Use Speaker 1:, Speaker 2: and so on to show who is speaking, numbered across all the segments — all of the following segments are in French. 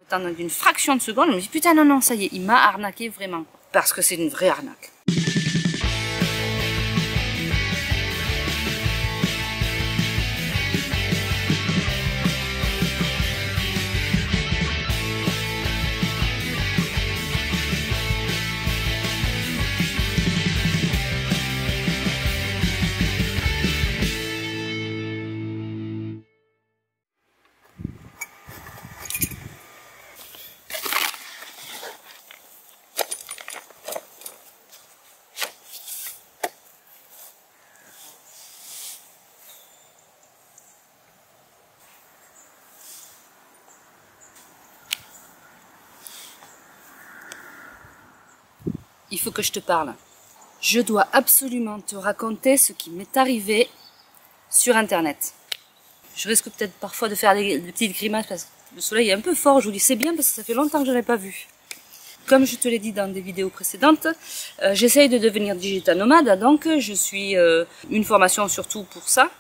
Speaker 1: Dans une fraction de seconde, je me dis putain non, non, ça y est, il m'a arnaqué vraiment. Parce que c'est une vraie arnaque. Il faut que je te parle. Je dois absolument te raconter ce qui m'est arrivé sur Internet. Je risque peut-être parfois de faire des petites grimaces parce que le soleil est un peu fort. Je vous dis c'est bien parce que ça fait longtemps que je n'en ai pas vu. Comme je te l'ai dit dans des vidéos précédentes, j'essaye de devenir digital nomade. Donc je suis une formation surtout pour ça,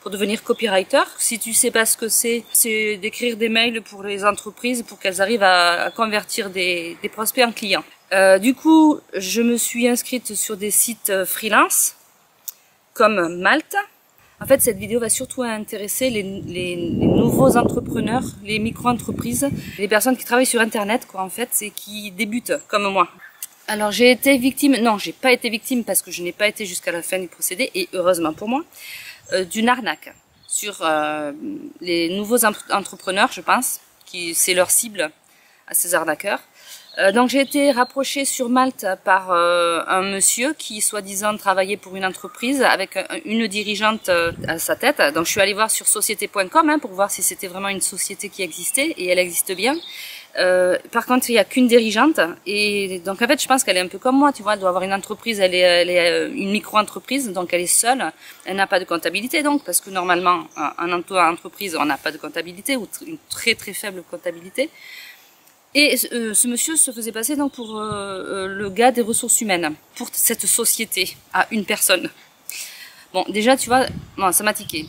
Speaker 1: pour devenir copywriter. Si tu sais pas ce que c'est d'écrire des mails pour les entreprises pour qu'elles arrivent à convertir des prospects en clients. Du coup, je me suis inscrite sur des sites freelance comme Malte. En fait, cette vidéo va surtout intéresser les nouveaux entrepreneurs, les micro-entreprises, les personnes qui travaillent sur Internet, quoi, en fait, et qui débutent comme moi. Alors, j'ai été victime, non, j'ai pas été victime parce que je n'ai pas été jusqu'à la fin du procédé, et heureusement pour moi, d'une arnaque sur les nouveaux entrepreneurs, je pense, qui c'est leur cible à ces arnaqueurs. Donc j'ai été rapprochée sur Malte par un monsieur qui soi-disant travaillait pour une entreprise avec une dirigeante à sa tête. Donc je suis allée voir sur société.com pour voir si c'était vraiment une société qui existait, et elle existe bien. Par contre il n'y a qu'une dirigeante, et donc en fait je pense qu'elle est un peu comme moi, tu vois, elle doit avoir une entreprise, elle est une micro-entreprise, donc elle est seule, elle n'a pas de comptabilité donc, parce que normalement en entreprise on n'a pas de comptabilité, ou une très très faible comptabilité. Et ce monsieur se faisait passer donc pour le gars des ressources humaines, pour cette société, à une personne. Bon, déjà, tu vois, bon, ça m'a tiqué.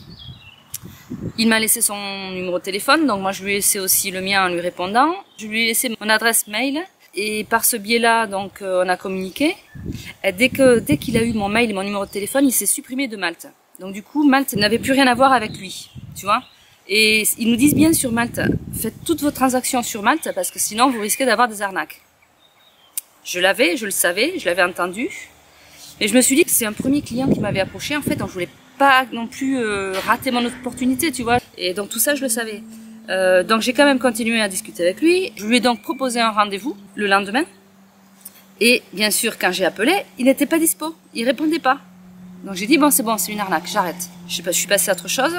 Speaker 1: Il m'a laissé son numéro de téléphone, donc moi je lui ai laissé aussi le mien en lui répondant. Je lui ai laissé mon adresse mail, et par ce biais-là, donc on a communiqué. Et dès qu'il a eu mon mail et mon numéro de téléphone, il s'est supprimé de Malte. Donc du coup, Malte n'avait plus rien à voir avec lui, tu vois. Et ils nous disent bien sur Malte, faites toutes vos transactions sur Malte parce que sinon vous risquez d'avoir des arnaques. Je le savais, je l'avais entendu. Mais je me suis dit que c'est un premier client qui m'avait approché en fait, donc je voulais pas non plus rater mon opportunité, tu vois. Et donc tout ça je le savais. Donc j'ai quand même continué à discuter avec lui. Je lui ai donc proposé un rendez-vous le lendemain. Et bien sûr quand j'ai appelé, il n'était pas dispo, il répondait pas. Donc j'ai dit bon c'est une arnaque, j'arrête. Je suis passée à autre chose.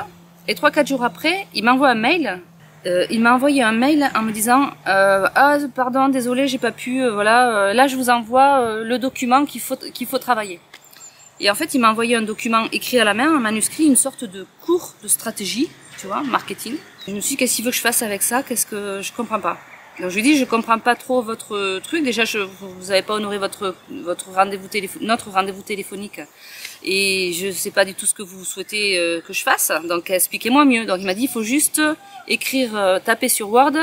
Speaker 1: Et 3-4 jours après, il m'envoie un mail. Il m'a envoyé un mail en me disant ah pardon, désolé, j'ai pas pu. Voilà, là je vous envoie le document qu'il faut travailler. Et en fait, il m'a envoyé un document écrit à la main, un manuscrit, une sorte de cours de stratégie, tu vois, marketing. Je me suis dit qu'est-ce qu'il veut que je fasse avec ça, qu'est-ce que je comprends pas. Donc je lui dis je comprends pas trop votre truc. Déjà vous avez pas honoré notre rendez-vous téléphonique. Et je sais pas du tout ce que vous souhaitez que je fasse, donc expliquez-moi mieux. Donc il m'a dit il faut juste écrire, taper sur Word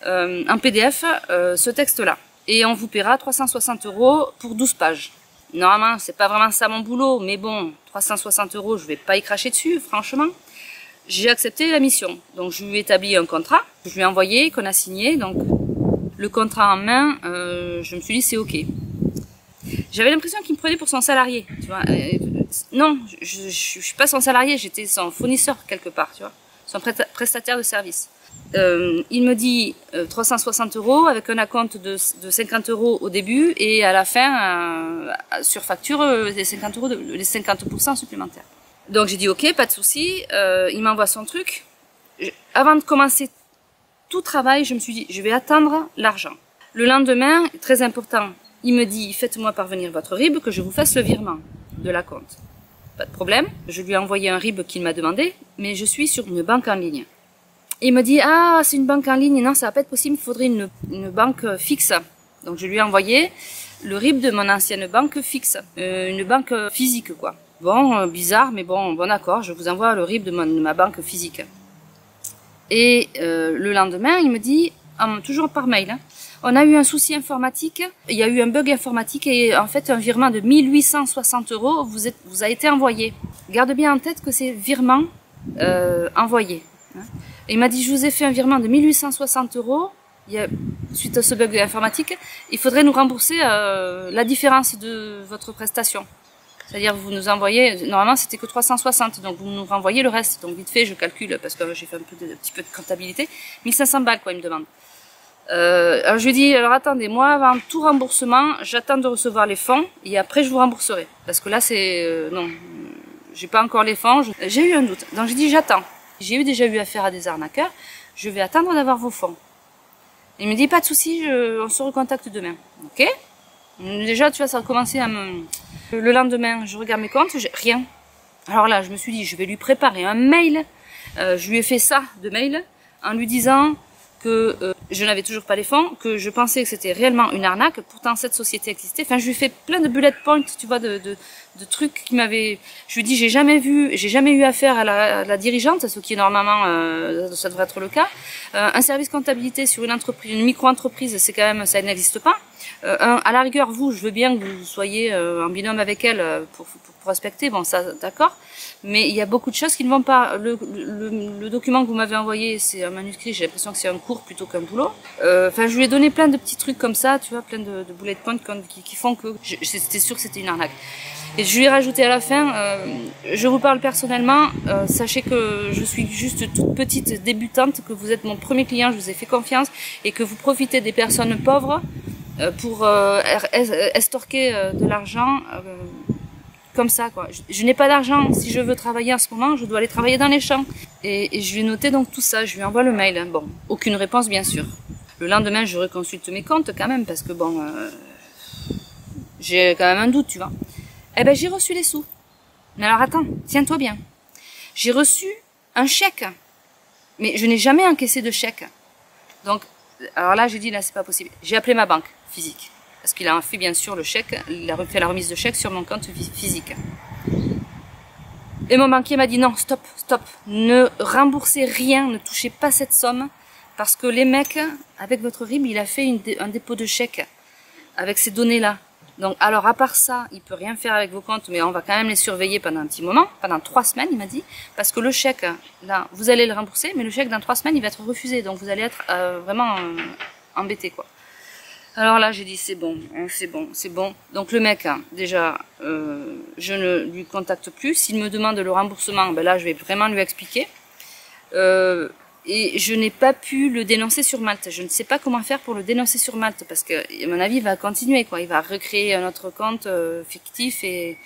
Speaker 1: en PDF ce texte-là, et on vous paiera 360 € pour 12 pages. Normalement c'est pas vraiment ça mon boulot, mais bon 360 €, je vais pas y cracher dessus, franchement. J'ai accepté la mission, donc je lui ai établi un contrat, je lui ai envoyé, qu'on a signé, donc le contrat en main, je me suis dit c'est ok. J'avais l'impression qu'il me prenait pour son salarié, tu vois. Non, je suis pas son salarié, j'étais son fournisseur quelque part, tu vois. Son prestataire de service. Il me dit 360 € avec un acompte de 50 € au début, et à la fin, sur facture, les 50 €, les 50% supplémentaires. Donc j'ai dit ok, pas de souci. Il m'envoie son truc. Avant de commencer tout travail, je me suis dit je vais attendre l'argent. Le lendemain, très important, il me dit faites-moi parvenir votre RIB que je vous fasse le virement de la compte. Pas de problème. Je lui ai envoyé un RIB qu'il m'a demandé, mais je suis sur une banque en ligne. Il me dit ah c'est une banque en ligne, non ça va pas être possible, il faudrait une banque fixe. Donc je lui ai envoyé le RIB de mon ancienne banque fixe, une banque physique quoi. Bon, bizarre, mais bon d'accord, je vous envoie le RIB de ma banque physique. Et le lendemain, il me dit toujours par mail. Hein. On a eu un souci informatique, il y a eu un bug informatique et en fait un virement de 1860 € vous a été envoyé. Garde bien en tête que c'est virement envoyé. Hein. Et il m'a dit je vous ai fait un virement de 1860 €. Suite à ce bug informatique, il faudrait nous rembourser la différence de votre prestation. C'est-à-dire vous nous envoyez, normalement c'était que 360, donc vous nous renvoyez le reste. Donc vite fait, je calcule, parce que j'ai fait un petit peu de comptabilité, 1500 balles quoi, il me demande. Alors je lui dis, alors attendez, moi avant tout remboursement, j'attends de recevoir les fonds, et après je vous rembourserai. Parce que là c'est, non, j'ai pas encore les fonds, j'ai eu un doute. Donc j'ai dit, j'attends. J'ai déjà eu affaire à des arnaqueurs, je vais attendre d'avoir vos fonds. Il me dit, pas de souci, on se recontacte demain. Ok. Déjà, tu vois, ça a commencé à me... Le lendemain, je regarde mes comptes, rien. Alors là, je me suis dit, je vais lui préparer un mail. Je lui ai fait ça de mail en lui disant que je n'avais toujours pas les fonds, que je pensais que c'était réellement une arnaque. Pourtant, cette société existait. Enfin, je lui ai fait plein de bullet points, tu vois, de trucs qui m'avaient... Je lui ai dit, j'ai jamais eu affaire à la dirigeante, ce qui est normalement, ça devrait être le cas. Un service comptabilité sur une entreprise, une micro-entreprise, c'est quand même, ça n'existe pas. À la rigueur, vous, je veux bien que vous soyez en binôme avec elle pour prospecter, bon ça d'accord, mais il y a beaucoup de choses qui ne vont pas. Le document que vous m'avez envoyé, c'est un manuscrit, j'ai l'impression que c'est un cours plutôt qu'un boulot. Enfin, je lui ai donné plein de petits trucs comme ça, tu vois, plein de bullet points qui font que c'était sûr que c'était une arnaque. Et je lui ai rajouté à la fin, je vous parle personnellement, sachez que je suis juste toute petite débutante, que vous êtes mon premier client, je vous ai fait confiance, et que vous profitez des personnes pauvres pour estorquer de l'argent comme ça quoi. Je n'ai pas d'argent, si je veux travailler en ce moment, je dois aller travailler dans les champs. Et je lui ai noté donc tout ça, je lui envoie le mail. Hein. Bon, aucune réponse bien sûr. Le lendemain, je reconsulte mes comptes quand même parce que bon, j'ai quand même un doute, tu vois. Eh ben j'ai reçu les sous. Mais alors attends, tiens-toi bien. J'ai reçu un chèque, mais je n'ai jamais encaissé de chèque. Donc, alors là j'ai dit là c'est pas possible. J'ai appelé ma banque physique. Parce qu'il a fait bien sûr le chèque, il a fait la remise de chèque sur mon compte physique. Et mon banquier m'a dit non, stop, stop, ne remboursez rien, ne touchez pas cette somme, parce que les mecs, avec votre RIB, il a fait un dépôt de chèque avec ces données-là. Donc alors à part ça, il peut rien faire avec vos comptes, mais on va quand même les surveiller pendant un petit moment, pendant 3 semaines, il m'a dit, parce que le chèque, là, vous allez le rembourser, mais le chèque dans 3 semaines, il va être refusé, donc vous allez être vraiment embêté quoi. Alors là, j'ai dit c'est bon, c'est bon, c'est bon. Donc le mec, hein, déjà, je ne lui contacte plus. S'il me demande le remboursement, ben là, je vais vraiment lui expliquer. Et je n'ai pas pu le dénoncer sur Malte. Je ne sais pas comment faire pour le dénoncer sur Malte, parce que, à mon avis, il va continuer, quoi. Il va recréer un autre compte fictif et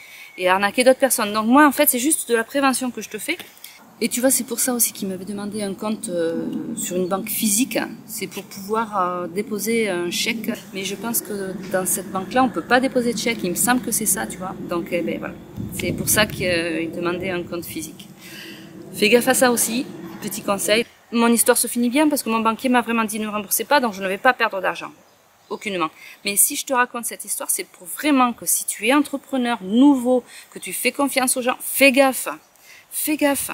Speaker 1: arnaquer d'autres personnes. Donc moi, en fait, c'est juste de la prévention que je te fais. Et tu vois, c'est pour ça aussi qu'il m'avait demandé un compte sur une banque physique. C'est pour pouvoir déposer un chèque. Mais je pense que dans cette banque-là, on peut pas déposer de chèque. Il me semble que c'est ça, tu vois. Donc, ben voilà. C'est pour ça qu'il demandait un compte physique. Fais gaffe à ça aussi. Petit conseil. Mon histoire se finit bien parce que mon banquier m'a vraiment dit ne remboursez pas, donc je ne vais pas perdre d'argent. Aucunement. Mais si je te raconte cette histoire, c'est pour vraiment que si tu es entrepreneur nouveau, que tu fais confiance aux gens, fais gaffe. Fais gaffe.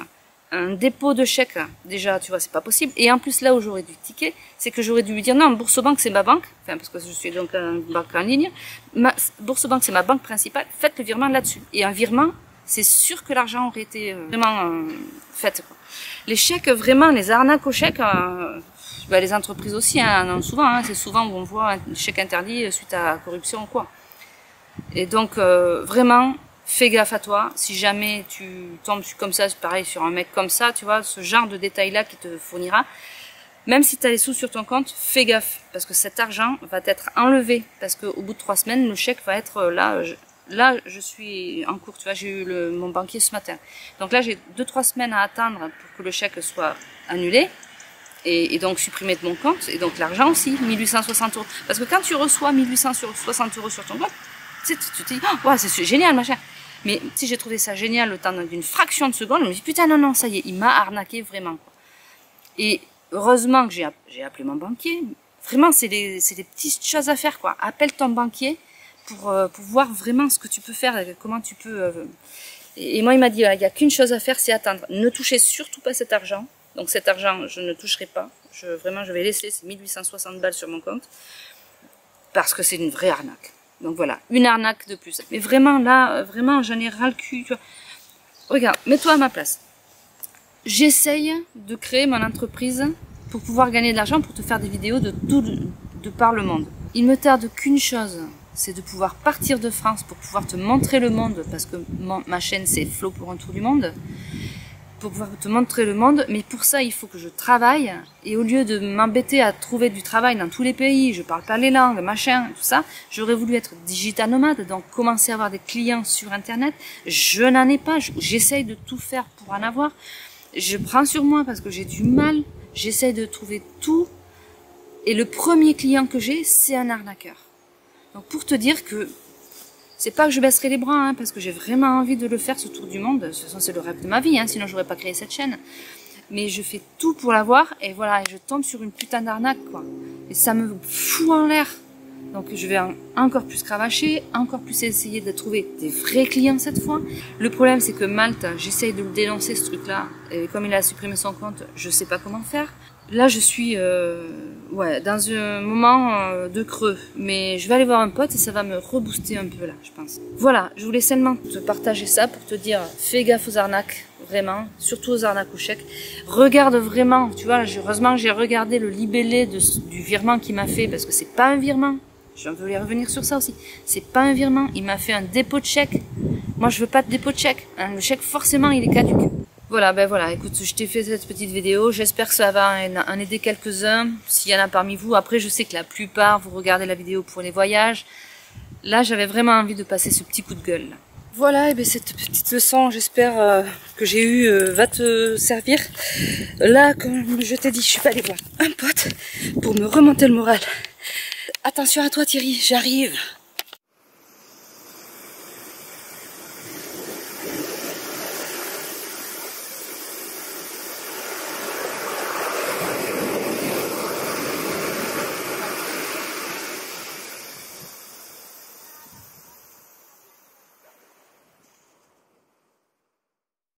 Speaker 1: Un dépôt de chèque, déjà, tu vois, c'est pas possible. Et en plus, là où j'aurais dû tiquer, c'est que j'aurais dû lui dire, non, Bourse-Banque, c'est ma banque. Enfin, parce que je suis donc une banque en ligne. Bourse-Banque, c'est ma banque principale. Faites le virement là-dessus. Et un virement, c'est sûr que l'argent aurait été vraiment fait, quoi. Les chèques, vraiment, les arnaques aux chèques, bah, les entreprises aussi, hein, souvent, hein, c'est souvent où on voit un chèque interdit suite à corruption ou quoi. Et donc, vraiment, fais gaffe à toi, si jamais tu tombes comme ça, pareil, sur un mec comme ça, tu vois, ce genre de détails-là qui te fournira, même si tu as les sous sur ton compte, fais gaffe, parce que cet argent va être enlevé, parce qu'au bout de 3 semaines, le chèque va être là, je suis en cours, tu vois, j'ai eu mon banquier ce matin. Donc là, j'ai 2-3 semaines à attendre pour que le chèque soit annulé, et donc supprimé de mon compte, et donc l'argent aussi, 1860 €. Parce que quand tu reçois 1860 € sur ton compte, tu te dis, oh, ouais, c'est génial, machin. Mais si j'ai trouvé ça génial le temps d'une fraction de seconde, je me dis putain non, ça y est, il m'a arnaqué vraiment. Et heureusement que j'ai appelé mon banquier. Vraiment, c'est des petites choses à faire, quoi. Appelle ton banquier pour voir vraiment ce que tu peux faire, comment tu peux... Et moi, il m'a dit, il n'y a qu'une chose à faire, c'est attendre. Ne touchez surtout pas cet argent. Donc cet argent, je ne toucherai pas. Vraiment, je vais laisser ces 1860 balles sur mon compte. Parce que c'est une vraie arnaque. Donc voilà, une arnaque de plus. Mais vraiment, là, vraiment, j'en ai ras le cul. Tu vois. Regarde, mets-toi à ma place. J'essaye de créer mon entreprise pour pouvoir gagner de l'argent, pour te faire des vidéos de par le monde. Il me tarde qu'une chose, c'est de pouvoir partir de France pour pouvoir te montrer le monde, parce que ma chaîne c'est Flo pour un tour du monde, pour pouvoir te montrer le monde, mais pour ça il faut que je travaille, et au lieu de m'embêter à trouver du travail dans tous les pays, je parle pas les langues, machin, tout ça, j'aurais voulu être digital nomade, donc commencer à avoir des clients sur internet, je n'en ai pas, j'essaye de tout faire pour en avoir, je prends sur moi parce que j'ai du mal, j'essaye de trouver tout, et le premier client que j'ai, c'est un arnaqueur. Donc pour te dire que c'est pas que je baisserai les bras, hein, parce que j'ai vraiment envie de le faire, ce tour du monde. De toute façon, c'est le rêve de ma vie, hein, sinon j'aurais pas créé cette chaîne. Mais je fais tout pour l'avoir, et voilà, et je tombe sur une putain d'arnaque, quoi. Et ça me fout en l'air. Donc je vais encore plus cravacher, encore plus essayer de trouver des vrais clients cette fois. Le problème, c'est que Malte, j'essaye de le dénoncer, ce truc-là, et comme il a supprimé son compte, je sais pas comment faire. Là, je suis dans un moment de creux, mais je vais aller voir un pote et ça va me rebooster un peu là, je pense. Voilà, je voulais seulement te partager ça pour te dire, fais gaffe aux arnaques, vraiment, surtout aux arnaques au chèque. Regarde vraiment, tu vois, heureusement j'ai regardé le libellé du virement qu'il m'a fait, parce que c'est pas un virement. Je voulais revenir sur ça aussi. C'est pas un virement, il m'a fait un dépôt de chèque. Moi, je veux pas de dépôt de chèque. Hein, le chèque, forcément, il est caduc. Voilà, ben voilà, écoute, je t'ai fait cette petite vidéo, j'espère que ça va en aider quelques-uns, s'il y en a parmi vous. Après, je sais que la plupart, vous regardez la vidéo pour les voyages. Là, j'avais vraiment envie de passer ce petit coup de gueule. Voilà, et bien cette petite leçon, j'espère que j'ai eu va te servir. Là, comme je t'ai dit, je suis pas allée voir un pote pour me remonter le moral. Attention à toi Thierry, j'arrive.